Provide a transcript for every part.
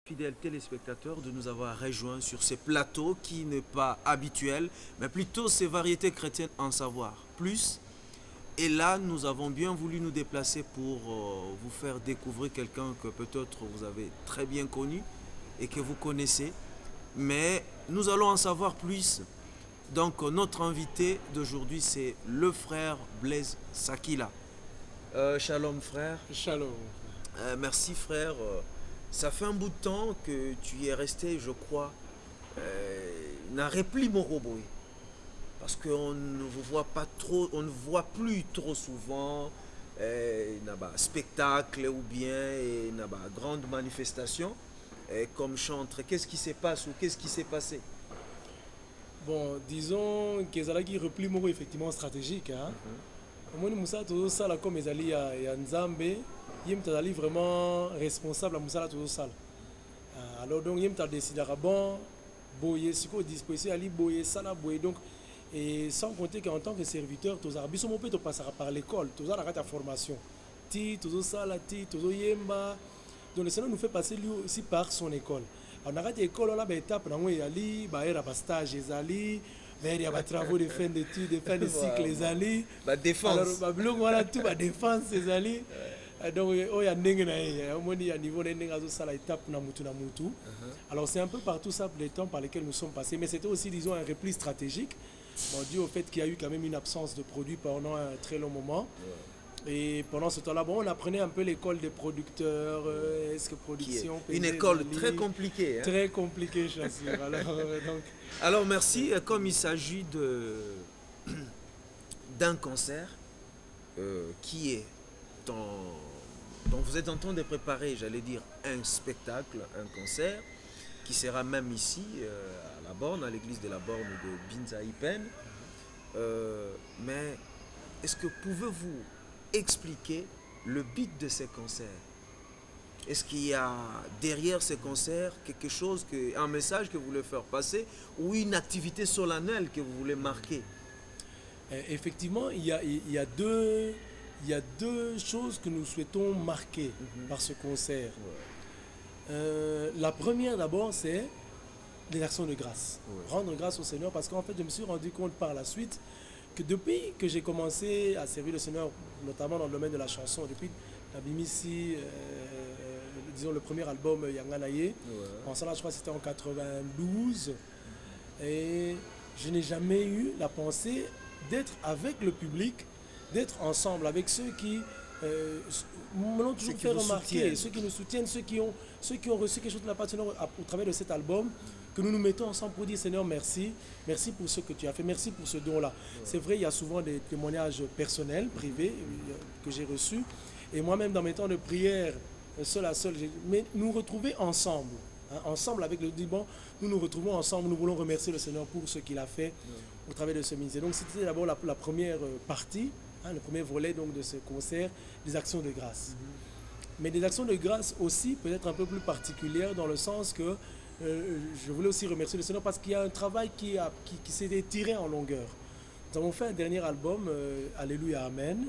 Fidèles téléspectateurs, de nous avoir rejoints sur ce plateau qui n'est pas habituel, mais plutôt ces variétés chrétiennes en savoir plus. Et là, nous avons bien voulu nous déplacer pour vous faire découvrir quelqu'un que peut-être vous avez très bien connu et que vous connaissez. Mais nous allons en savoir plus. Donc, notre invité d'aujourd'hui, c'est le frère Blaise Sakila. Shalom, frère. Shalom. Merci, frère. Ça fait un bout de temps que tu y es resté, je crois, n'a repli Moroboy. Parce qu'on ne vous voit pas trop, on ne voit plus trop souvent n'a pas spectacle ou bien n'a pas grande manifestation comme chantre. Qu'est-ce qui se passe ou qu'est-ce qui s'est passé? Bon, disons qu'Ezalaki repli moko effectivement stratégique. Hein? Moi, Moussa, tout ça, là, comme Ezali et Nzambe, Yem Tadali vraiment responsable à Moussa, tout ça. Alors, donc, Yem Tadali décidé à bon, boyer, ce qu'on disposition, Ali, boyer, ça, là, boyer. Donc, et sans compter qu'en tant que serviteur, tous les arabes, mon père, tu passeras par l'école, tous les arabes, ta formation. Ti, tout ça, là, ti, tout Yemba. Donc, le Seigneur nous fait passer lui aussi par son école. On a raté l'école, on a étape, on a eu un stage, il y a des travaux de fin d'études, de fin de cycle, les alliés. La défense. Alors, voilà tout, la défense, les alliés. Donc, il y a un niveau de l'étape. Alors, c'est un peu par tout ça les temps par lesquels nous sommes passés. Mais c'était aussi, disons, un repli stratégique, bon, dû au fait qu'il y a eu quand même une absence de produits pendant un très long moment. Et pendant ce temps-là, bon, on apprenait un peu l'école des producteurs, est-ce que production... Une école très compliquée. Hein? Très compliquée, je suis sûr. Alors, merci. Comme il s'agit d'un concert qui est dont vous êtes en train de préparer, j'allais dire, un spectacle, un concert, qui sera même ici, à la Borne, à l'église de la Borne de Binza-Ipen. Mais est-ce que pouvez-vous expliquer le but de ces concerts? Est-ce qu'il y a derrière ces concerts quelque chose, un message que vous voulez faire passer ou une activité solennelle que vous voulez marquer? Effectivement, il y a deux choses que nous souhaitons marquer par ce concert. La première d'abord, c'est des actions de grâce. Rendre grâce au Seigneur, parce qu'en fait, je me suis rendu compte par la suite que depuis que j'ai commencé à servir le Seigneur, notamment dans le domaine de la chanson, depuis la Bimisi, disons le premier album Yanganaye, en ça là, je crois que c'était en 92, et je n'ai jamais eu la pensée d'être avec le public, d'être ensemble avec ceux qui m'ont toujours fait remarquer, ceux qui nous soutiennent, ceux qui ont reçu quelque chose de la part du Seigneur au travers de cet album, que nous nous mettons ensemble pour dire Seigneur merci, merci pour ce que tu as fait, merci pour ce don-là. C'est vrai, il y a souvent des témoignages personnels, privés, que j'ai reçus, et moi-même dans mes temps de prière, seul à seul, mais nous retrouver ensemble, hein, ensemble avec le bon, nous nous retrouvons ensemble, nous voulons remercier le Seigneur pour ce qu'il a fait au travers de ce ministère. Donc c'était d'abord la première partie, hein, le premier volet donc, de ce concert, des actions de grâce. Mais des actions de grâce aussi peut-être un peu plus particulières dans le sens que je voulais aussi remercier le Seigneur parce qu'il y a un travail qui s'est étiré en longueur. Nous avons fait un dernier album, Alléluia, Amen.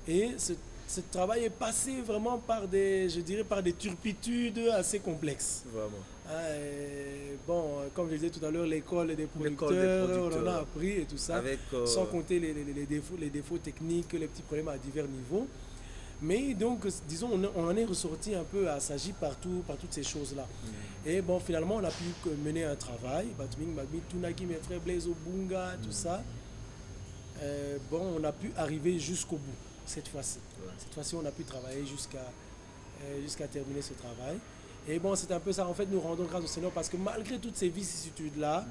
Et ce travail est passé vraiment par je dirais, par des turpitudes assez complexes. Vraiment. Bon, comme je disais tout à l'heure, l'école des producteurs, on en a appris et tout ça, avec, sans compter les défauts techniques, les petits problèmes à divers niveaux. Mais donc, disons, on en est ressorti un peu assagi par toutes ces choses-là. Et bon, finalement, on a pu mener un travail. Batming, Magmi, Tunagi, mes frères Blaise, Bunga, tout ça. Bon, on a pu arriver jusqu'au bout, cette fois-ci. Cette fois-ci, on a pu travailler jusqu'à terminer ce travail. Et bon, c'est un peu ça. En fait, nous rendons grâce au Seigneur parce que malgré toutes ces vicissitudes-là,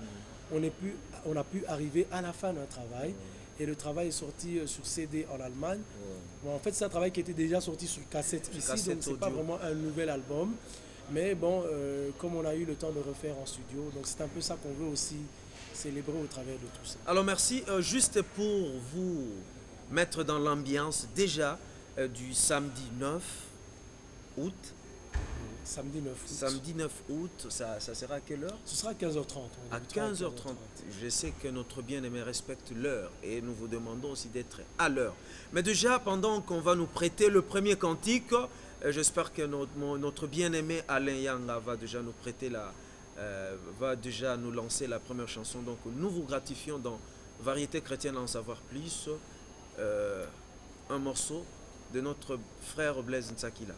on a pu arriver à la fin d'un travail. Et le travail est sorti sur CD en Allemagne. Bon, en fait, c'est un travail qui était déjà sorti sur cassette ici, donc ce n'est pas vraiment un nouvel album. Mais bon, comme on a eu le temps de refaire en studio, donc c'est un peu ça qu'on veut aussi célébrer au travers de tout ça. Alors merci, juste pour vous mettre dans l'ambiance déjà du samedi 9 août. Samedi 9 août. Samedi 9 août, ça sera à quelle heure? Ce sera à 15h30. À 15h30. Je sais que notre bien-aimé respecte l'heure et nous vous demandons aussi d'être à l'heure. Mais déjà, pendant qu'on va nous prêter le premier cantique, J'espère que notre bien-aimé Alain Yanga va déjà nous prêter va déjà nous lancer la première chanson. Donc nous vous gratifions dans Variété chrétienne en savoir plus. Un morceau de notre frère Blaise Ntsakila.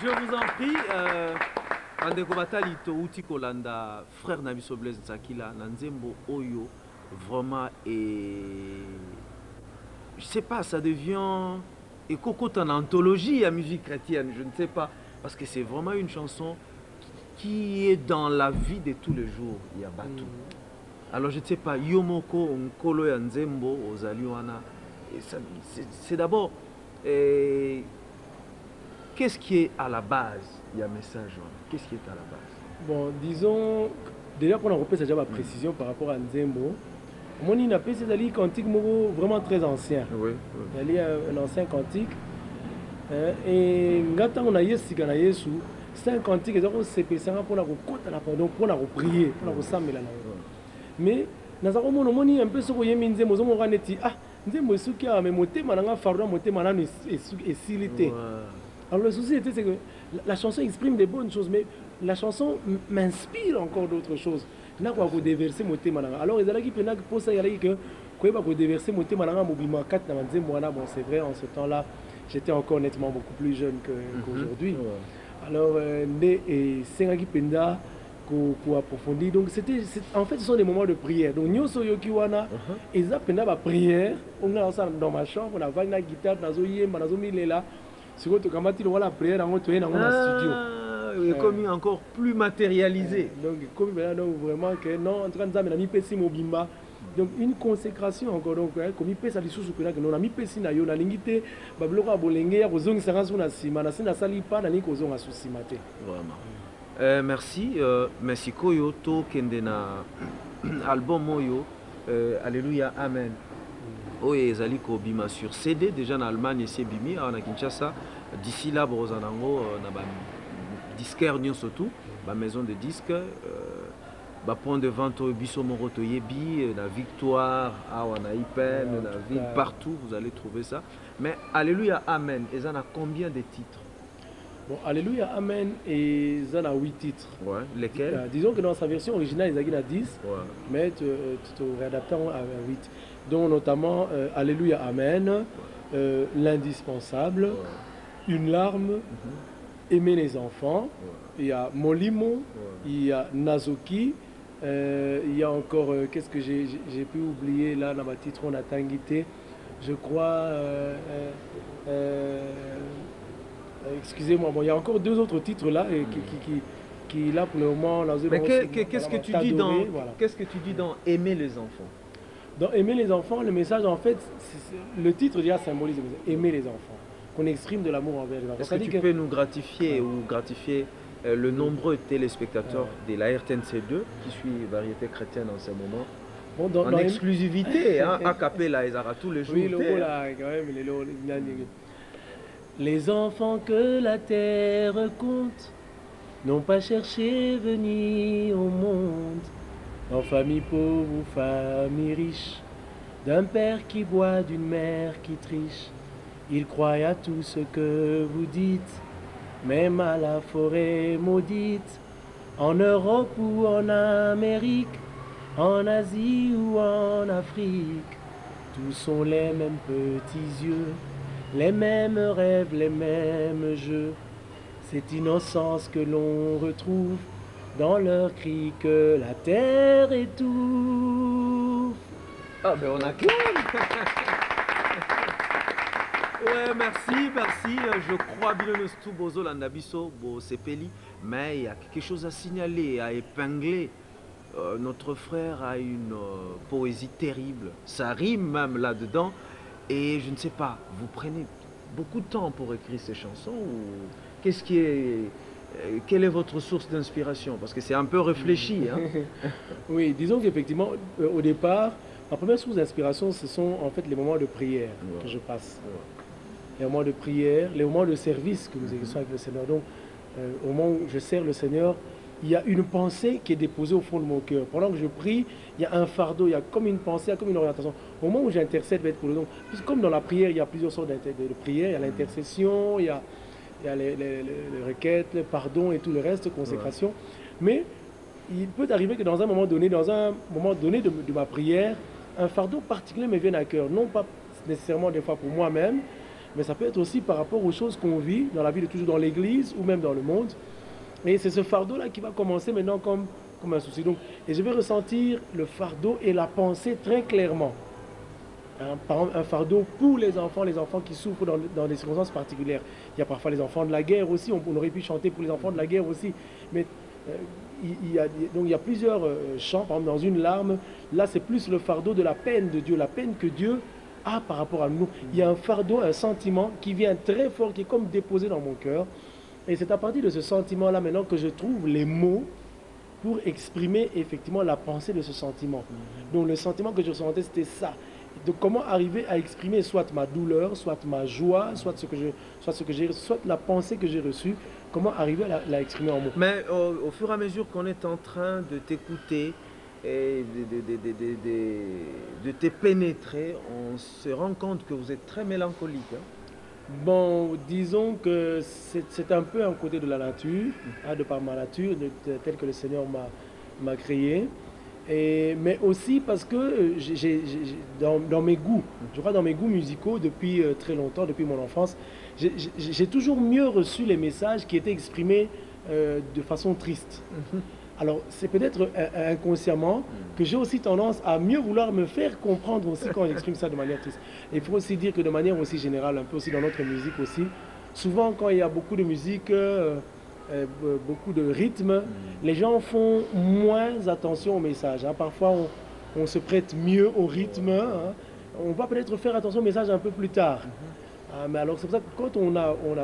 Je vous en prie, Andeko Batali Touti Kolanda, frère Nabiso Blaise Ntsakila, Nanzembo Oyo, vraiment, et je sais pas, ça devient et Coco en anthologie à musique chrétienne, je ne sais pas, parce que c'est vraiment une chanson qui est dans la vie de tous les jours, Yabatou. Alors je ne sais pas, Yomoko, Nkolo Yanzembo, Ozaliwana, c'est d'abord. Qu'est-ce qui est à la base? Il y a un message. Qu'est-ce qui est à la base? Bon, disons, déjà qu'on a repris déjà ma précision par rapport à Nzembo. Mon inapé, c'est un cantique vraiment très ancien. Oui. Il y a un ancien cantique. Et quand on a Yesu, c'est un cantique qui est spécial pour la prier, pour la s'amener. Mais nous avons un peu ce que nous avons dit, nous avons dit, ah, Nzembo est souki à me monter, mananga fardo, monter, mananga est silité. Alors le souci était que la chanson exprime des bonnes choses, mais la chanson m'inspire encore d'autres choses. N'a pas déverser mon thème. Alors ils allaient qui peuvent pour ça, il allaient que quoi pas déverser mon thème en mouvement 4 dans Nzembo. Bon, c'est vrai, en ce temps-là, j'étais encore nettement beaucoup plus jeune qu'aujourd'hui. Alors et Sengaki Penda pour approfondir. Donc en fait ce sont des moments de prière. Donc Nyoso Yokiwana et ça Penda ba prière. On a ça dans ma chambre, on a une guitare, nazo yemba, nazo milela. C'est quand on a la prière dans notre studio. Et comme encore plus matérialisé. Donc comme donc vraiment que non en train de mis pesi mobimba. Donc une consécration encore donc comme il pèse à l'issue que non a mis pesi na yo na lingité babloko bolenge ya kozongi sanga suna sima na sina salipa na niko zonga susimate. Vraiment. Merci merci koyo to kende na album moyo Alléluia Amen. Oye ezali ko bima sur CD déjà en Allemagne c'est bimi na Kinshasa d'ici là bozanango na ba disquaire nyonso tout ba maison de disques ba point de vente biso moroto yebi la Victoire awana Ipen la ville partout vous allez trouver ça mais Alléluia Amen et ça a combien de titres? Bon, Alléluia Amen et ça a 8 titres. Ouais, lesquels? Disons que dans sa version originale il y a 10 mais tu réadaptes à 8 dont notamment Alléluia Amen, l'indispensable, Une larme, Aimer les enfants, il y a Molimo, il y a Nazoki, il y a encore, qu'est-ce que j'ai pu oublier là dans ma titre, on a Tanguité, je crois, excusez-moi, bon, il y a encore 2 autres titres là qui là pour le moment, Mais qu'est-ce que tu dis dans, voilà. Qu'est-ce que tu dis dans Aimer les enfants? Dans Aimer les enfants, le message en fait, le titre déjà symbolise aimer les enfants, qu'on exprime de l'amour envers les enfants. Est-ce que tu peux nous gratifier ou gratifier le nombreux téléspectateurs de la RTNC2 qui suit Variété chrétienne en ce moment? Bon, en exclusivité, hein, à Capella et Zara tous les jours. Oui, là, quand même, les enfants que la terre compte n'ont pas cherché venir au monde, en famille pauvre ou famille riche, d'un père qui boit, d'une mère qui triche. Ils croient à tout ce que vous dites, même à la forêt maudite, en Europe ou en Amérique, en Asie ou en Afrique. Tous ont les mêmes petits yeux, les mêmes rêves, les mêmes jeux. Cette innocence que l'on retrouve dans leurs cris que la terre étouffe. Ah ben on acclame. Ouais, merci. Je crois bien le Stubozo Landabiso, Bo Sepeli, mais il y a quelque chose à signaler, à épingler. Notre frère a une poésie terrible. Ça rime même là-dedans. Et je ne sais pas, vous prenez beaucoup de temps pour écrire ces chansons ou qu'est-ce qui est... Quelle est votre source d'inspiration? Parce que c'est un peu réfléchi. Hein? Oui, disons qu'effectivement, au départ, ma première source d'inspiration, ce sont en fait les moments de prière que je passe. Les moments de prière, les moments de service que nous exerçons avec le Seigneur. Donc, au moment où je sers le Seigneur, il y a une pensée qui est déposée au fond de mon cœur. Pendant que je prie, il y a un fardeau, il y a comme une pensée, il y a comme une orientation. Au moment où j'intercède, va être pour le don. Comme dans la prière, il y a plusieurs sortes de prières. Il y a l'intercession, il y a les requêtes, le pardon et tout le reste, consécration. Mais il peut arriver que dans un moment donné de ma prière, un fardeau particulier me vienne à cœur. Non pas nécessairement des fois pour moi-même, mais ça peut être aussi par rapport aux choses qu'on vit dans la vie de toujours dans l'église ou même dans le monde. Et c'est ce fardeau-là qui va commencer maintenant comme un souci. Donc, et je vais ressentir le fardeau et la pensée très clairement. Par exemple, un fardeau pour les enfants qui souffrent dans des circonstances particulières. Il y a parfois les enfants de la guerre aussi, on aurait pu chanter pour les enfants de la guerre aussi. Mais il y a plusieurs chants, par exemple dans une larme, là c'est plus le fardeau de la peine de Dieu, la peine que Dieu a par rapport à nous. Il y a un fardeau, un sentiment qui vient très fort, qui est comme déposé dans mon cœur. Et c'est à partir de ce sentiment-là maintenant que je trouve les mots pour exprimer effectivement la pensée de ce sentiment. Donc le sentiment que je ressentais, c'était ça. Donc comment arriver à exprimer soit ma douleur, soit ma joie, soit la pensée que j'ai reçue, comment arriver à la exprimer en mots. Mais au fur et à mesure qu'on est en train de t'écouter et de te pénétrer, on se rend compte que vous êtes très mélancolique. Hein? Bon, disons que c'est un peu un côté de la nature, de par ma nature, tel que le Seigneur m'a créé. Mais aussi parce que dans mes goûts, je crois dans mes goûts musicaux depuis très longtemps, depuis mon enfance, j'ai toujours mieux reçu les messages qui étaient exprimés de façon triste. Alors c'est peut-être inconsciemment que j'ai aussi tendance à mieux vouloir me faire comprendre aussi quand j'exprime ça de manière triste. Il faut aussi dire que de manière aussi générale, un peu aussi dans notre musique aussi, souvent quand il y a beaucoup de musique, beaucoup de rythme, les gens font moins attention au message. Hein. Parfois on se prête mieux au rythme, hein. On va peut-être faire attention au message un peu plus tard. Mais alors c'est pour ça que quand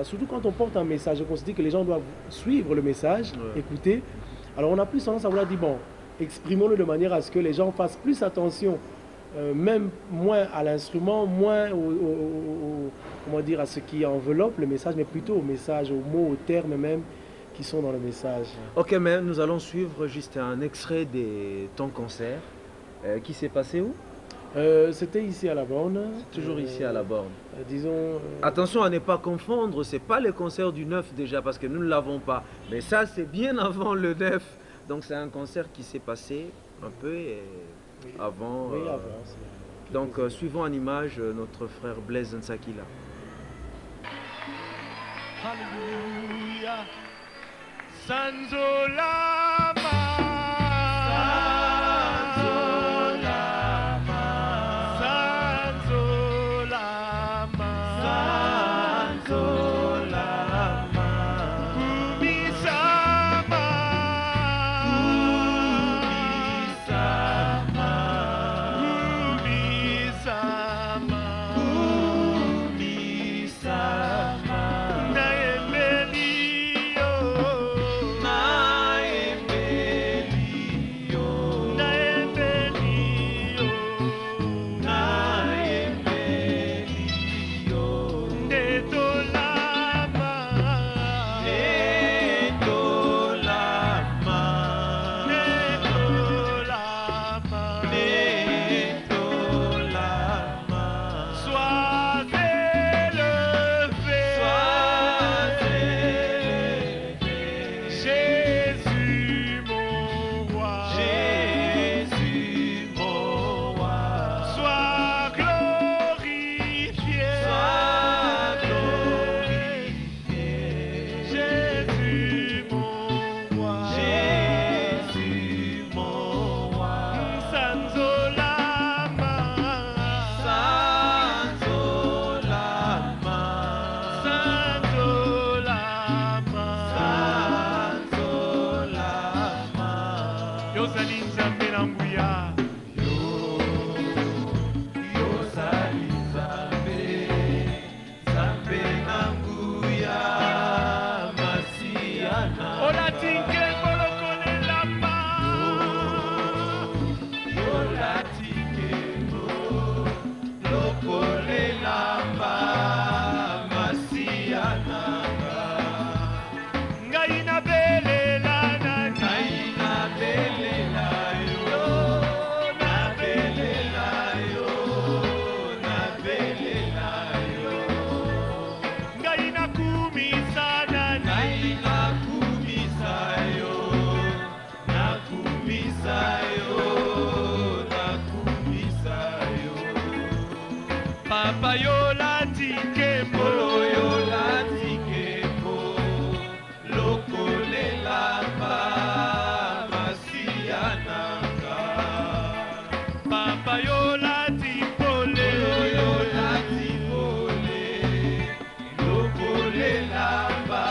surtout quand on porte un message, on considère que les gens doivent suivre le message, écouter. Alors on a plus tendance à vouloir dire, bon, exprimons-le de manière à ce que les gens fassent plus attention, même moins à l'instrument, moins comment dire, à ce qui enveloppe le message, mais plutôt au message, aux mots, aux termes même qui sont dans le message. Ok, mais nous allons suivre juste un extrait de ton concert qui s'est passé où? C'était ici à la Borne. Toujours ici à la Borne. Disons... Attention à ne pas confondre, c'est pas le concert du 9 déjà parce que nous ne l'avons pas. Mais ça c'est bien avant le 9. Donc c'est un concert qui s'est passé un peu avant. Oui, avant. Donc suivons en image notre frère Blaise Nsakila. Alléluia. Sanzolama. Sanzolama. Sanzolama. Sanzolama. Kumisama. Kumisama. Kumisama. Kumisama. Naemelio. Naemelio. Naemelio. Naemelio. Netolama. Netolama. Netolama. Netolama. Sois élevé. Sois élevé. Jésus mon roi. Jésus mon roi. Sois glorifié. Sois glorifié. Jésus mon roi. Jésus mon roi. Sanzolama. Sanzolama. Sanzolama. Sanzolama. Yozali nzambe na nguya. Yozali nzambe. Nzambe na nguya. Masiana. Olatinke bolokolela pa. Olatinke bolokolela pa. Masiana. Ngai nabelela nani. Ngai nabelela yo. Nabelela yo. Nabelela yo. Ngai nakumisa nani. Ngai nakumisa yo. Nakumisa yo. Nakumisa yo. Papa yolati kembo. Yolati kembo. Lokolela pa. Masiananga. Papa yolati pole. Yolati pole. Lokolela pa.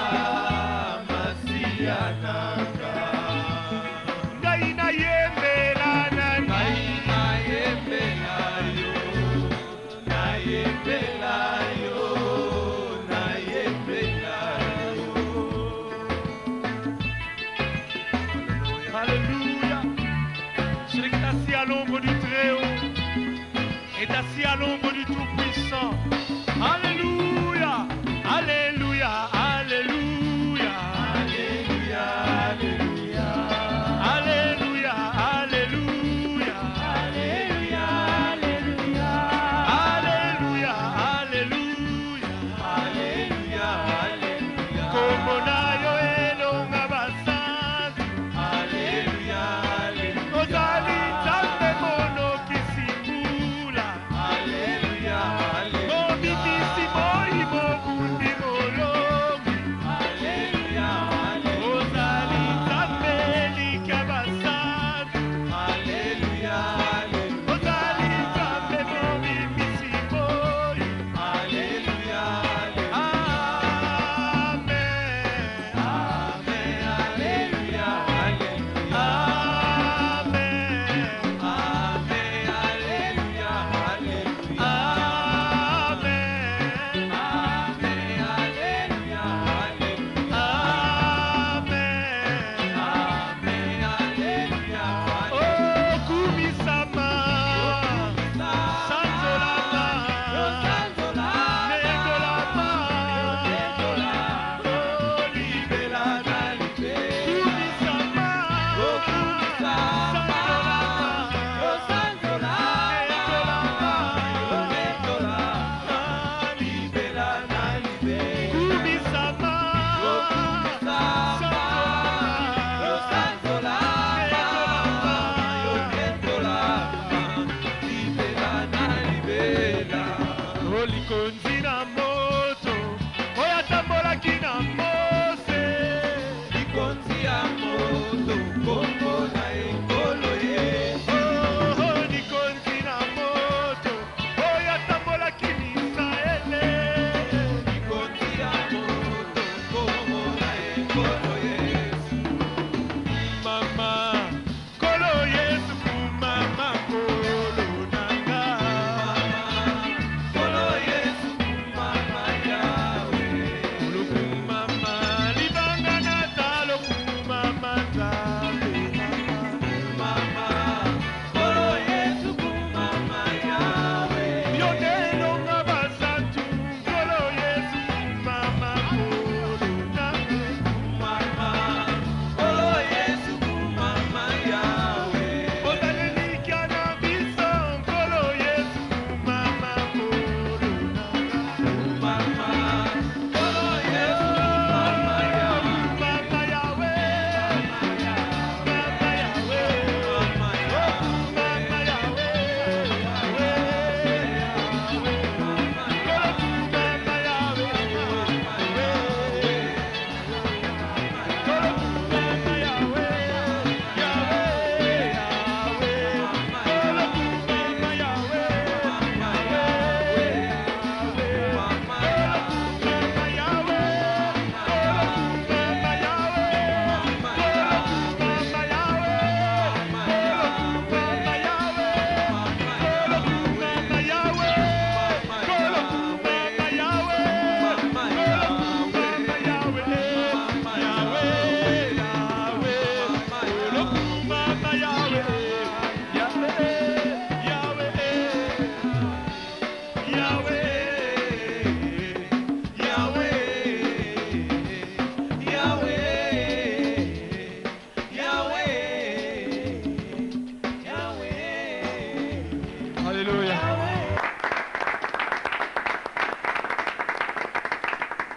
Masiananga. Ngai nayembela nani. Ngai nayembela yo. Nayembela yo. Nayembela yo. Alléluia. Celui qui est assis à l'ombre du Très-Haut est assis à l'ombre du Tout-Puissant. Alléluia. Alléluia. Alléluia. Alléluia. Alléluia. Alléluia. Alléluia. Alléluia. Alléluia. Alléluia. Alléluia. Alléluia. Alléluia. Como nayo elonga basantu. Alléluia. Alléluia. Ozali nzambe mono kisimula. Alléluia. Alléluia. Obikisi moyi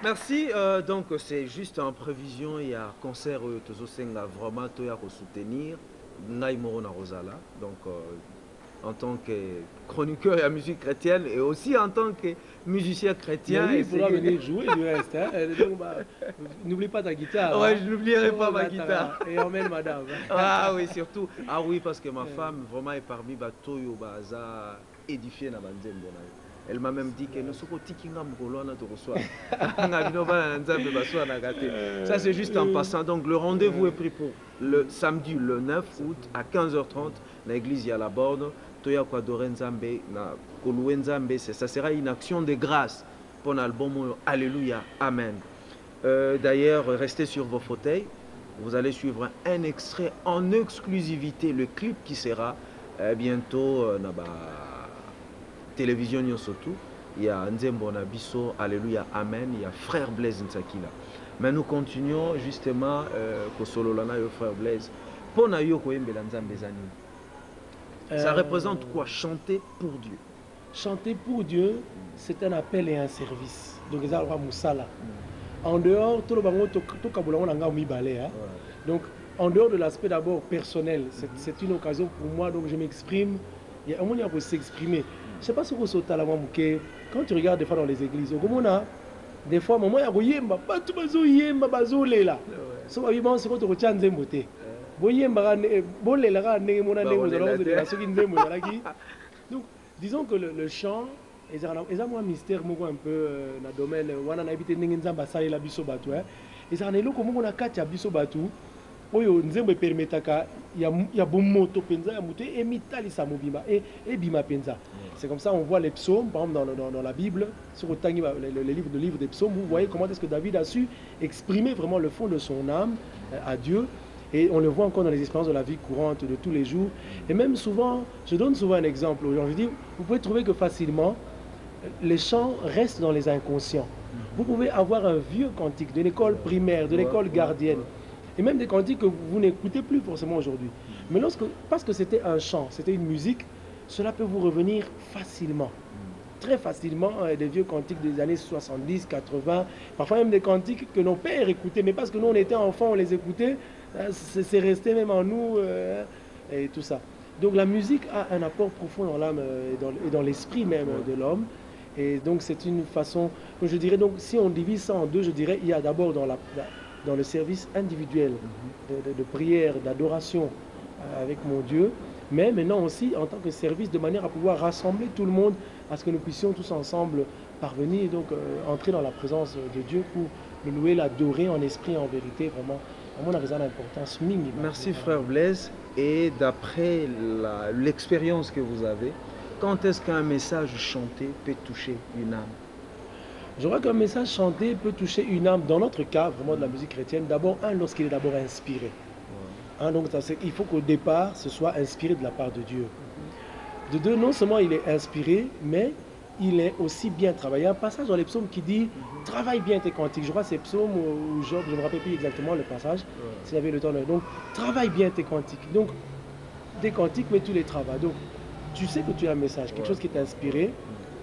Merci. Donc, c'est juste en prévision. Il y a un concert Tozosenga vraiment Toya pour soutenir. Naïmoro na Rosala. Donc, en tant que chroniqueur à musique chrétienne et aussi en tant que musicien chrétien. Il pourra venir jouer du reste. Hein. N'oublie pas ta guitare. Ouais, je n'oublierai pas ma guitare. Et emmène madame. Ah oui, surtout. Ah oui, parce que ma femme vraiment est parmi Batoyo Baza édifié na Banzembo. Elle m'a même dit que nous sommes ça c'est juste en passant. Donc le rendez-vous est pris pour le samedi le 9 août à 15h30 dans l'église à la borne. Ça sera une action de grâce pour l'album Alléluia, Amen. D'ailleurs, restez sur vos fauteuils. Vous allez suivre un extrait en exclusivité, le clip qui sera bientôt télévision surtout. Il y a Nzembo Nabiso, Alléluia, Amen. Il y a Frère Blaise Ntsakila. Mais nous continuons justement Kosololana et Frère Blaise. Pour Nayo Koyembela Nzambezani. Ça représente quoi? Chanter pour Dieu. Chanter pour Dieu, c'est un appel et un service. Donc, ils ont Moussala. En dehors, tout le monde donc, en dehors de l'aspect d'abord personnel, c'est une occasion pour moi, donc je m'exprime. Il y a un moment pour s'exprimer. Je ne sais pas si vous sautez à la mamouké. Quand tu regardes des fois dans les églises, des fois, maman, il y a pas tout le bazo là. Ce qui est bon, c'est que tu retiens des mots. Donc, disons que le chant, ils ont un mystère un peu dans le domaine. On a habité dans la biso batu. Ils ont un comme on a quatre biso batu. Oyo nzembo permetaka ya bon moto penza ya muté et mitali sa mobima et bima penza. C'est comme ça on voit les psaumes par exemple dans la Bible sur le livre des psaumes, vous voyez comment est-ce que David a su exprimer vraiment le fond de son âme à Dieu. Et on le voit encore dans les expériences de la vie courante de tous les jours. Et même souvent, je donne souvent un exemple aux gens. Je dis, vous pouvez trouver que facilement, les chants restent dans les inconscients. Vous pouvez avoir un vieux cantique de l'école primaire, de l'école gardienne, et même des cantiques que vous n'écoutez plus forcément aujourd'hui. Mais parce que c'était un chant, c'était une musique, cela peut vous revenir facilement. Très facilement, des vieux cantiques des années 70, 80, parfois même des cantiques que nos pères écoutaient, mais parce que nous on était enfants, on les écoutait, c'est resté même en nous et tout ça. Donc la musique a un apport profond dans l'âme et dans l'esprit même de l'homme. Et donc c'est une façon, je dirais, donc si on divise ça en deux, je dirais, il y a d'abord dans dans le service individuel de prière, d'adoration avec mon Dieu, mais maintenant aussi en tant que service de manière à pouvoir rassembler tout le monde, à ce que nous puissions tous ensemble parvenir et donc entrer dans la présence de Dieu pour le louer, l'adorer en esprit et en vérité, vraiment. On a raison d'importance minime. Merci frère Blaise. Et d'après l'expérience que vous avez, quand est-ce qu'un message chanté peut toucher une âme? Je crois qu'un message chanté peut toucher une âme, dans notre cas, vraiment de la musique chrétienne, d'abord, lorsqu'il est d'abord inspiré. Donc il faut qu'au départ, ce soit inspiré de la part de Dieu. De deux, non seulement il est inspiré, mais il est aussi bien travaillé. Il y a un passage dans les psaumes qui dit « Travaille bien tes cantiques ». Je crois que c'est psaume ou Job, je ne me rappelle plus exactement le passage, si j'avais le temps. Donc, travaille bien tes cantiques. Donc, des cantiques, mais tu les travailles. Donc, tu sais que tu as un message, quelque chose qui t'a inspiré.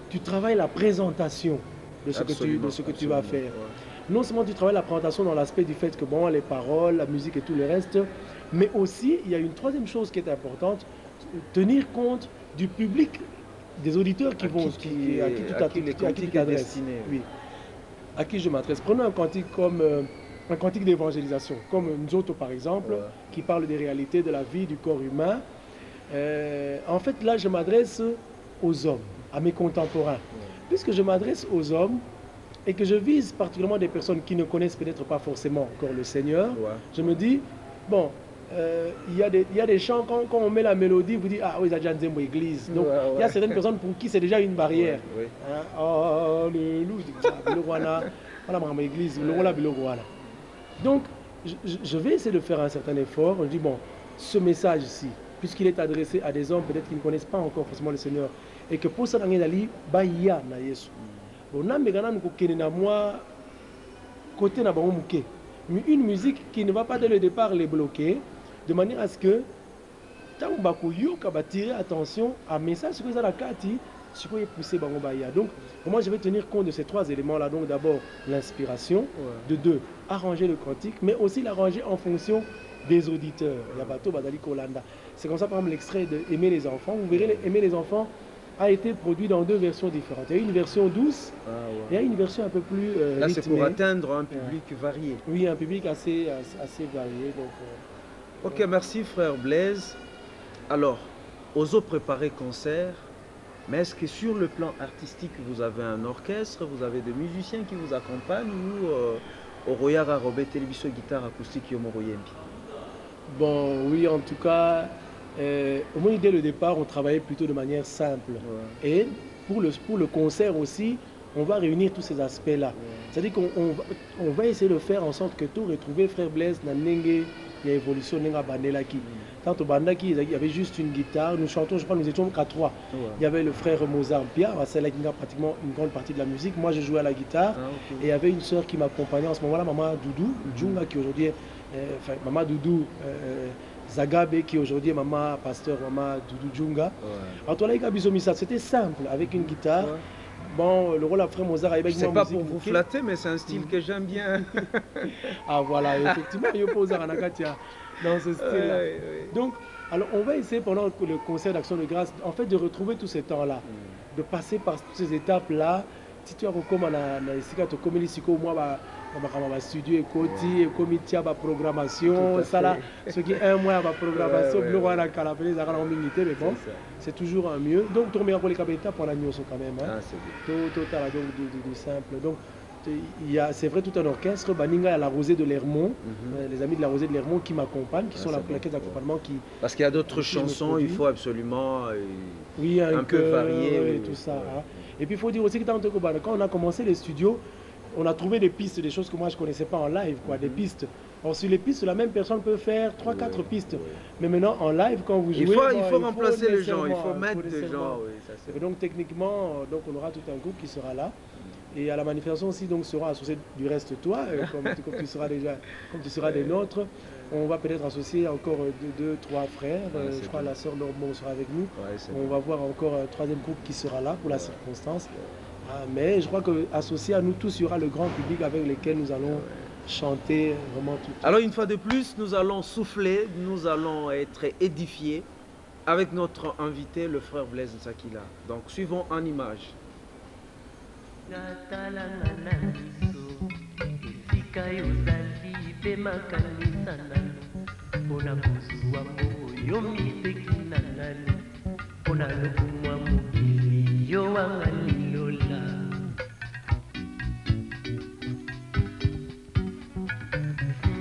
Tu travailles la présentation de ce que tu vas faire. Non seulement tu travailles la présentation dans l'aspect du fait que bon, les paroles, la musique et tout le reste, mais aussi il y a une troisième chose qui est importante, tenir compte du public, des auditeurs qui à qui tu t'adresses. Oui. À qui je m'adresse. Prenons un cantique comme un cantique d'évangélisation, comme Nzoto par exemple, qui parle des réalités de la vie, du corps humain. En fait, là, je m'adresse aux hommes, à mes contemporains. Puisque je m'adresse aux hommes et que je vise particulièrement des personnes qui ne connaissent peut-être pas forcément encore le Seigneur, je me dis, bon, il y a des chants, quand on met la mélodie, vous dites, ah oui, ça déjà une église. Donc, il y a certaines personnes pour qui c'est déjà une barrière. Alléluia, église, donc, je vais essayer de faire un certain effort. Je dis, bon, ce message-ci, puisqu'il est adressé à des hommes peut-être qui ne connaissent pas encore forcément le Seigneur, et que pour ça, on a une musique qui ne va pas dès le départ les bloquer, de manière à ce que tirer attention à message ce que ça la kati, ce que poussé donc moi je vais tenir compte de ces trois éléments là. Donc d'abord l'inspiration, de deux arranger le cantique, mais aussi l'arranger en fonction des auditeurs. C'est comme ça par exemple l'extrait de Aimer les enfants. Vous verrez, Aimer les enfants a été produit dans deux versions différentes. Il y a une version douce et il y a une version un peu plus là, rythmée. C'est pour atteindre un public varié. Oui, un public assez varié. Donc, ok, merci frère Blaise. Alors, aux autres préparés concert, mais est-ce que sur le plan artistique, vous avez un orchestre, vous avez des musiciens qui vous accompagnent ou au Royara Robert Télévision Guitare Acoustique Yomoroyembi? Bon, oui, en tout cas, au moins dès le départ, on travaillait plutôt de manière simple. Et pour le concert aussi, on va réunir tous ces aspects-là. C'est-à-dire qu'on va essayer de faire en sorte que tout retrouver Frère Blaise, Nanenge, il y a évolution, Nenga Bandelaki. Tant au Bandaki, il y avait juste une guitare. Nous chantons, je crois, nous étions qu'à trois. Il y avait le frère Mozart Pia, c'est là qui a pratiquement une grande partie de la musique. Moi, je jouais à la guitare. Et il y avait une sœur qui m'accompagnait en ce moment-là, Maman Doudou, Djunga, qui aujourd'hui est. Maman Doudou Zagabe, qui aujourd'hui est Maman Pasteur, Maman Doudou Djunga. En tout cas, c'était simple, avec une guitare. Bon, le rôle à frère Mozart avec moi. C'est pas pour vous flatter, mais c'est un style que j'aime bien. Ah voilà, effectivement, il y a Mozart Anakatia dans ce style-là. Donc, alors on va essayer pendant le concert d'Action de Grâce, en fait, de retrouver tous ces temps-là, de passer par toutes ces étapes-là. Si tu as recommandé moi, studio et côté, comité à programmation, ça là, ce qui est un mois à programmation, mais bon, c'est toujours un mieux. Donc, tu remets pour les capitales pour la nuit quand même. Total, donc du simple. Donc, c'est vrai, tout un orchestre. Baninga, il y a la Rosée de Lermont, les amis de la Rosée de Lermont qui m'accompagnent, qui sont la caisse d'accompagnement. Parce qu'il y a d'autres chansons, il faut absolument un peu varier. Et tout ça. Et puis, il faut dire aussi que quand on a commencé les studios, on a trouvé des pistes, des choses que moi je ne connaissais pas en live, des pistes. Or, sur les pistes, la même personne peut faire 3-4 pistes. Mais maintenant, en live, quand vous jouez... Il faut remplacer les gens, il faut mettre des gens. Et donc, techniquement, on aura tout un groupe qui sera là. Et à la manifestation aussi, donc, sera associé du reste toi, comme tu seras déjà, comme tu seras des nôtres. On va peut-être associer encore 2-3 frères. Je crois que la sœur Normand sera avec nous. On va voir encore un troisième groupe qui sera là pour la circonstance. Mais je crois qu'associé à nous tous, il y aura le grand public avec lequel nous allons chanter vraiment tout. Alors une fois de plus, nous allons souffler, nous allons être édifiés avec notre invité, le frère Blaise Nzakila. Donc suivons en image. mpe makanisa nano mpona kozwa oyo miteki na nani mpona lokumwa mokili yo wanga lilola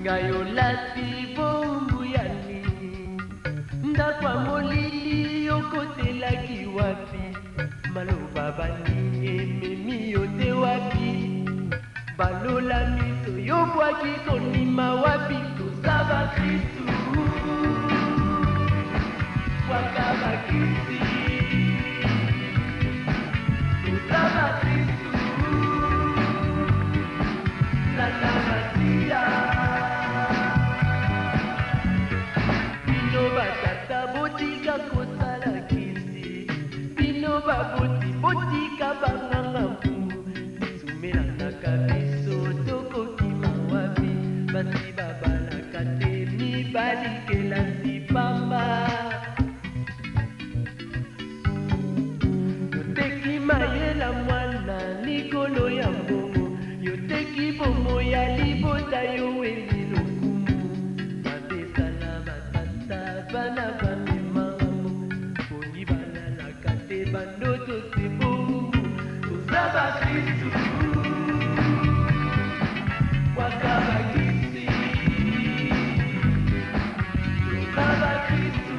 ngai olati bombu ya nini ndakwa molili yokotelaki wapi maloba banini ememi yo te wapi balola miso yobwaki konima wapi toza bakristu waka bakristi toza bakristu nanamasia bino batata botika kosala kisi bino baboti botika banganga sumelanaka biso tokokima wapi basi babalaka te mibalikela sipamba yoteki mayela mwana likolo ya mbongo yoteki bomo ya libota yo weni lokumu babesala batata bana bamemango poni balalaka te bandoto sebongu toza bakristu waka bakristi toza bakristu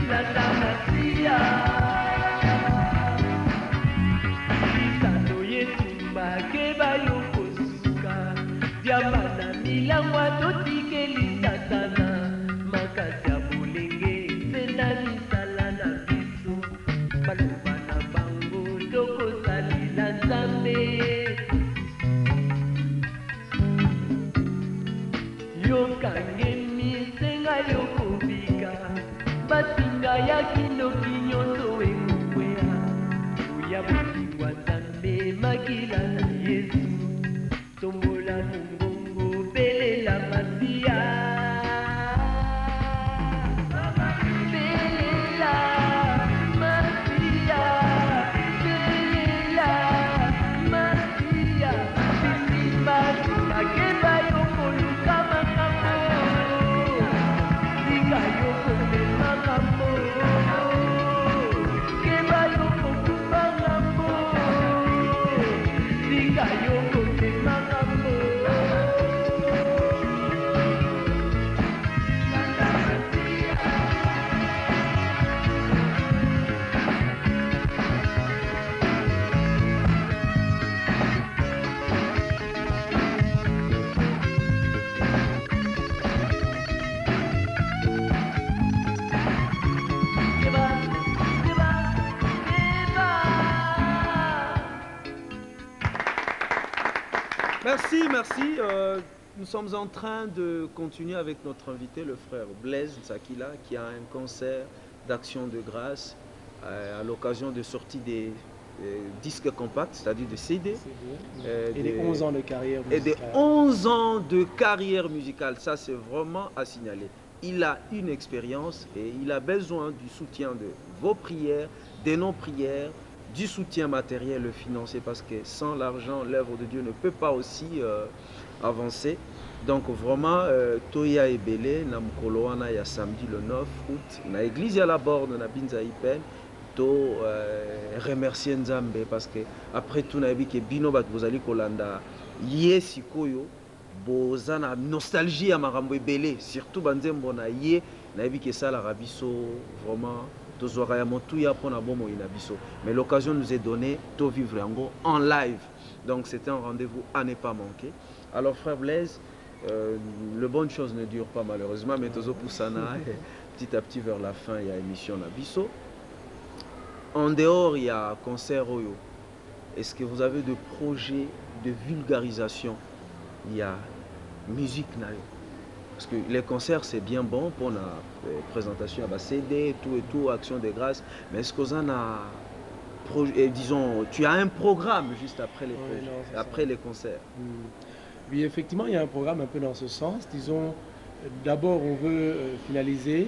natanasia lisano yetumba keba yo kosuka diamba na milangwa totikeli satana makasi ya bolenge mpena misala na biso baloba na bango tokosalela nzambe yokangemi senga yokobika basinga ya kindoki nyonso ekokwea oya bokingwa nzambe makila na yesu tombola mongongo belela masiya belela masiya belela masiya bisimasi makeba yokoluka makambo lika yokomema ngambo keba yokokufa ngambo lika yokomema ngambo Merci, merci. Nous sommes en train de continuer avec notre invité, le frère Blaise Ntsakila, qui a un concert d'action de grâce à l'occasion de sortie des disques compacts, c'est-à-dire de CD. Et des 11 ans de carrière Et musicale. des 11 ans de carrière musicale. Ça, c'est vraiment à signaler. Il a une expérience et il a besoin du soutien de vos prières, de nos prières, du soutien matériel et financier, parce que sans l'argent, l'œuvre de Dieu ne peut pas aussi avancer. Donc vraiment, Toya Ebele, na mukoloana ya samedi le 9 août, na église ya la borne, na Binza Ipen, to remercier Nzambe, parce que après tout, na que bino bat bozali kolanda ye sikoyo, bozana nostalgie ya marambo ebele, surtout banzembo na ye, na que ça la rabiso vraiment. Mais l'occasion nous est donnée de vivre en live. Donc c'était un rendez-vous à ne pas manquer. Alors frère Blaise, le bonne chose ne dure pas malheureusement, mais Tozo Poussana, petit à petit vers la fin, il y a émission Nabiso. En dehors, il y a concert Oyo. Est-ce que vous avez des projets de vulgarisation? Il y a musique Nayo. Parce que les concerts, c'est bien bon pour la présentation à CD, tout, action de grâce. Mais est-ce que vous en avez, disons, tu as un programme juste après les concerts? Oui, effectivement, il y a un programme un peu dans ce sens. Disons, d'abord, on veut finaliser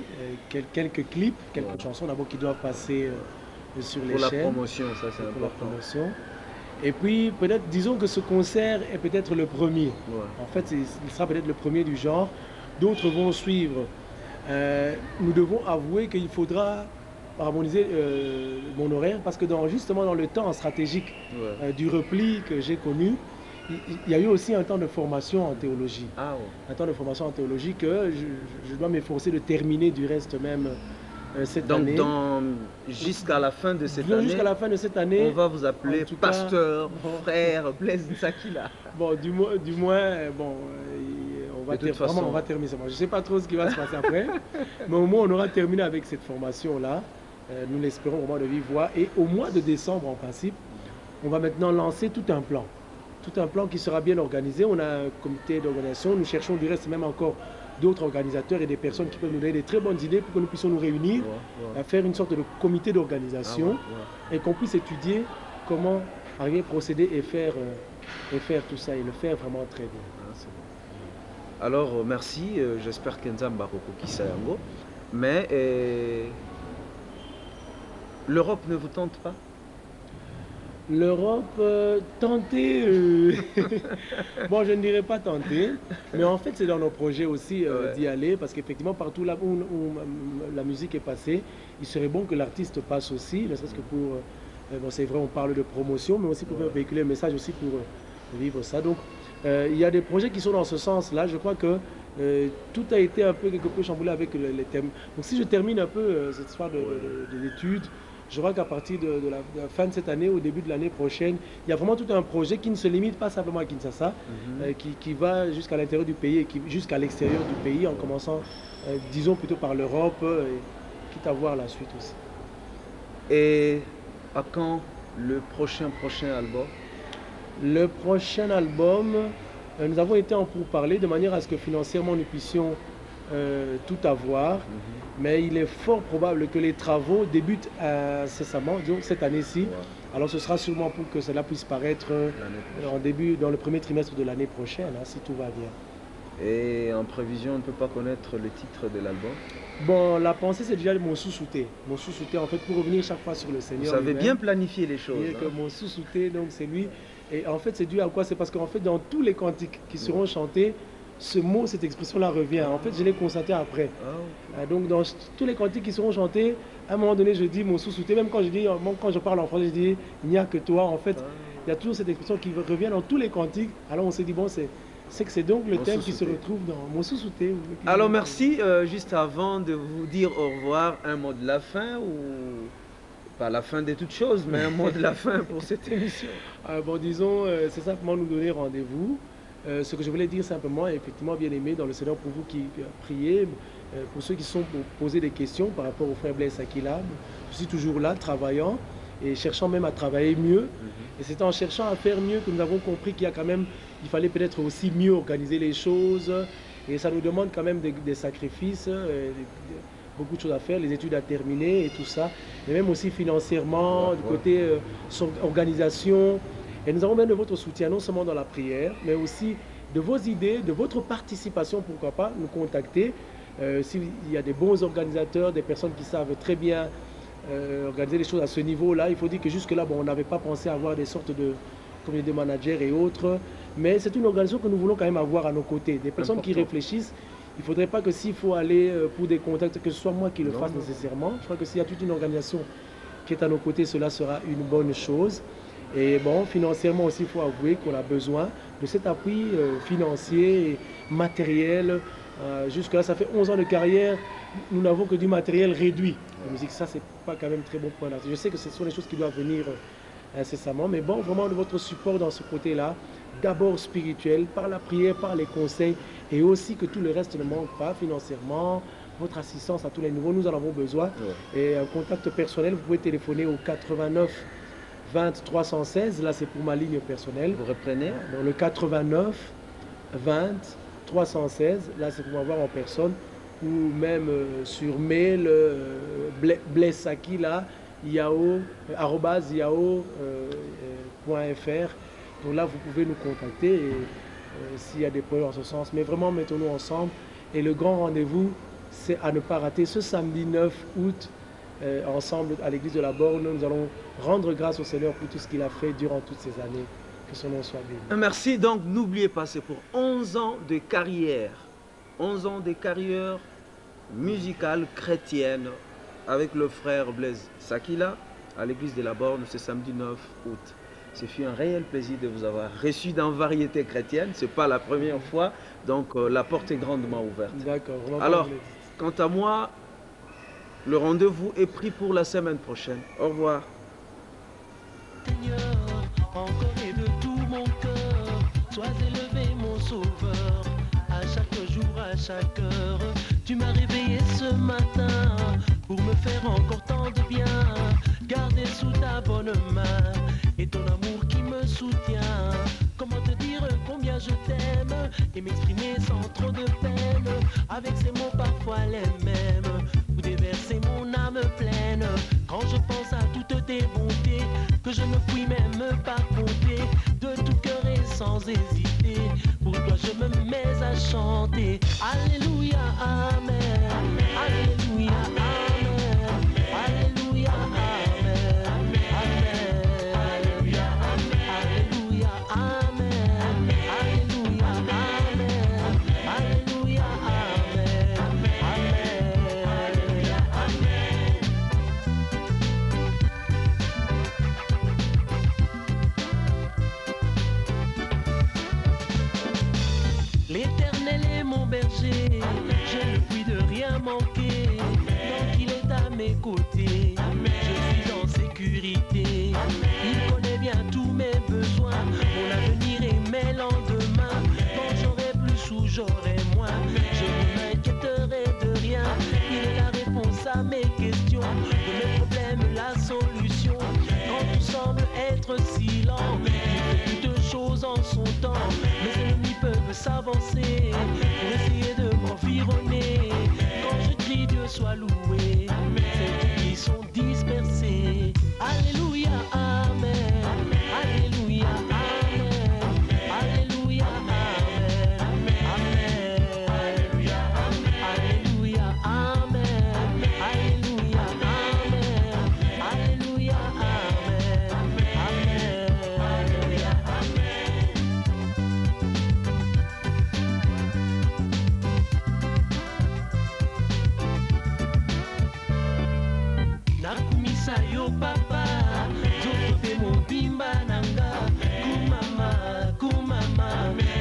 quelques clips, quelques chansons d'abord qui doivent passer sur les chaînes. Pour la promotion, ça c'est important. La promotion. Et puis, peut-être, disons que ce concert est peut-être le premier. Ouais. En fait, il sera peut-être le premier du genre. D'autres vont suivre. Nous devons avouer qu'il faudra harmoniser mon horaire parce que justement dans le temps stratégique Ouais. du repli que j'ai connu, il y a eu aussi un temps de formation en théologie. Ah ouais. Un temps de formation en théologie que je dois m'efforcer de terminer du reste même cette Donc, année. jusqu'à la fin de cette Disons année, jusqu'à la fin de cette année, on va vous appeler en tout cas, pasteur, bon. frère, Blaise Nsakila. bon, du moins, bon, De toute façon. vraiment, on va terminer ça. Je ne sais pas trop ce qui va se passer après, mais au moins on aura terminé avec cette formation-là. Nous l'espérons au mois de vive voix. Et au mois de décembre, en principe, on va maintenant lancer tout un plan. Tout un plan qui sera bien organisé. On a un comité d'organisation. Nous cherchons du reste même encore d'autres organisateurs et des personnes qui peuvent nous donner des très bonnes idées pour que nous puissions nous réunir, à faire une sorte de comité d'organisation et qu'on puisse étudier comment arriver à procéder et faire tout ça et le faire vraiment très bien. Ah, c'est bon. Alors, merci. J'espère que Nzamba Kisa Yango. Mais l'Europe ne vous tente pas? L'Europe, tenter, bon, je ne dirais pas tenter, mais en fait, c'est dans nos projets aussi d'y aller, parce qu'effectivement, partout là où la musique est passée, il serait bon que l'artiste passe aussi, ne serait-ce que pour, bon, c'est vrai, on parle de promotion, mais aussi pour véhiculer un message aussi pour vivre ça. Donc, il y a des projets qui sont dans ce sens-là. Je crois que tout a été un peu, quelque peu chamboulé avec les thèmes. Donc, si je termine un peu cette histoire d'études, je crois qu'à partir de la fin de cette année, au début de l'année prochaine, il y a vraiment tout un projet qui ne se limite pas simplement à Kinshasa, qui va jusqu'à l'intérieur du pays et jusqu'à l'extérieur du pays, en commençant, disons plutôt par l'Europe, quitte à voir la suite aussi. Et à quand le prochain album? Le prochain album, nous avons été en pourparlers de manière à ce que financièrement nous puissions tout avoir. Mais il est fort probable que les travaux débutent incessamment, disons cette année-ci. Alors ce sera sûrement pour que cela puisse paraître dans le premier trimestre de l'année prochaine, hein, si tout va bien. Et en prévision, on ne peut pas connaître le titre de l'album? Bon, la pensée c'est déjà mon sous-souté. Mon sous-souté, en fait, pour revenir chaque fois sur le Seigneur. Vous savez bien planifier les choses. Que mon sous-souté, donc c'est lui. Et en fait, c'est dû à quoi? C'est parce qu'en fait, dans tous les cantiques qui seront chantés, ce mot, cette expression-là revient. En fait, je l'ai constaté après. Donc, dans tous les cantiques qui seront chantés, à un moment donné, je dis mon sous-souté. Même quand je parle en français, je dis il n'y a que toi. En fait, il y a toujours cette expression qui revient dans tous les cantiques. Alors, on s'est dit bon, c'est que c'est donc le thème qui se retrouve dans mon sous-souté. Alors, merci. Juste avant de vous dire au revoir, un mot de la fin ou pas la fin de toutes choses, mais un mot de la fin pour cette émission. Bon, disons, c'est simplement nous donner rendez-vous. Ce que je voulais dire simplement, effectivement, bien aimé dans le Seigneur, pour vous qui priez, pour ceux qui sont pour poser des questions par rapport au frère Blaise Nsakila, je suis toujours là, travaillant et cherchant même à travailler mieux. Et c'est en cherchant à faire mieux que nous avons compris qu'il y a quand même, il fallait peut-être aussi mieux organiser les choses. Et ça nous demande quand même des sacrifices, beaucoup de choses à faire, les études à terminer et tout ça. Et même aussi financièrement, du côté organisation. Et nous avons besoin de votre soutien, non seulement dans la prière, mais aussi de vos idées, de votre participation, pourquoi pas, nous contacter. S'il y a des bons organisateurs, des personnes qui savent très bien organiser les choses à ce niveau-là, il faut dire que jusque-là, bon, on n'avait pas pensé à avoir des sortes de communautés managers et autres, mais c'est une organisation que nous voulons quand même avoir à nos côtés. Des personnes qui réfléchissent. Il ne faudrait pas que s'il faut aller pour des contacts, que ce soit moi qui le fasse nécessairement. Je crois que s'il y a toute une organisation qui est à nos côtés, cela sera une bonne chose. Et bon, financièrement aussi, il faut avouer qu'on a besoin de cet appui financier et matériel. Jusque-là, ça fait 11 ans de carrière, nous n'avons que du matériel réduit. La musique, ça, c'est pas quand même très bon point. Je sais que ce sont les choses qui doivent venir incessamment, mais bon, vraiment de votre support dans ce côté-là, d'abord spirituel, par la prière, par les conseils, et aussi que tout le reste ne manque pas financièrement, votre assistance à tous les niveaux, nous en avons besoin. Et un contact personnel, vous pouvez téléphoner au 89 20 316, là c'est pour ma ligne personnelle. Vous reprenez? Dans le 89 20 316, là c'est pour m'avoir en personne, ou même sur mail, Blaise Nsakila, arobase yahoo.fr. Donc là vous pouvez nous contacter et s'il y a des problèmes en ce sens. Mais vraiment mettons-nous ensemble. Et le grand rendez-vous, c'est à ne pas rater ce samedi 9 août ensemble à l'église de la Borne, nous allons rendre grâce au Seigneur pour tout ce qu'il a fait durant toutes ces années. Que son nom soit béni. Merci. Donc, n'oubliez pas, c'est pour 11 ans de carrière. 11 ans de carrière musicale chrétienne avec le frère Blaise Sakila à l'église de la Borne ce samedi 9 août. Ce fut un réel plaisir de vous avoir reçu dans Variété chrétienne. Ce n'est pas la première fois, donc la porte est grandement ouverte. D'accord. Alors, quant à moi, le rendez-vous est pris pour la semaine prochaine. Au revoir. Seigneur, encore et de tout mon cœur, sois élevé mon sauveur. À chaque jour, à chaque heure, tu m'as réveillé ce matin pour me faire encore tant de bien. Garder sous ta bonne main et ton amour qui me soutient. Comment te dire combien je t'aime et m'exprimer sans trop de peine avec ces mots parfois les mêmes pour déverser mon âme pleine. Quand je pense à toutes tes bontés que je ne puis même pas compter, de tout cœur et sans hésiter, pour toi je me mets à chanter. Alléluia, amen. Alléluia, amen. Alléluia, amen. Amen. Alléluia, amen. Alléluia, amen. Alléluia, amen. Alléluia, amen. L'Éternel est mon berger, je ne puis de rien manquer, tant qu'il est à mes côtés, je suis en sécurité. Il connaît bien tous mes besoins, mon avenir et mes lendemains. Quand j'aurai plus ou j'aurai moins, je ne m'inquiéterai de rien. Il est la réponse à mes questions, de mes problèmes la solution. Quand tout semble être si lent, il fait toutes choses en son temps. Mes ennemis peuvent s'avancer pour essayer de m'environner. Quand je crie, Dieu soit loué, ceux qui sont dispersés. Alléluia, amen. Alléluia, amen. Alléluia, amen. Amen. Alléluia, amen. Alléluia, amen. Alléluia, amen. Amen. Alléluia, amen. Nakumisa yo papa, zoto pe mobimba nanga. Kumama, kumama,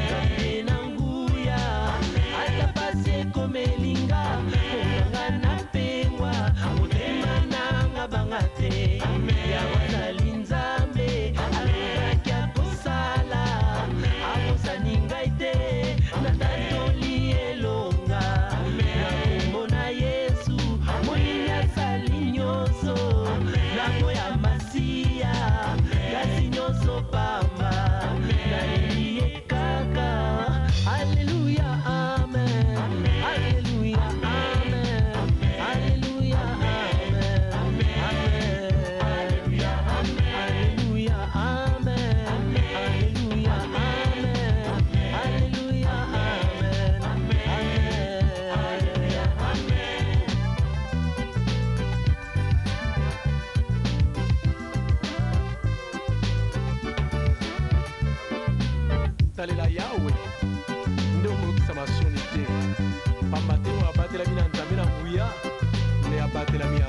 kambe nanguya. Ata pase komelinga, konganga na pengwa. Motema nanga bangate, ya wazali nzambe. Alobaki akosala, akosani ngai te, natatoli elonga. Nakomona Yesu, moyini asali nyonso. Nako ya masiya, kasi nyonso pamba. Nayebi ye kaka. Alléluia, amen. Alléluia, amen. Alléluia, amen. Amen. Alléluia, amen. Alléluia, amen. Alléluia, amen. Alléluia, amen. salela yawe nde okolokisa masoni te pamba te oyo abatelami na nzambe na nguya nde abatelami ya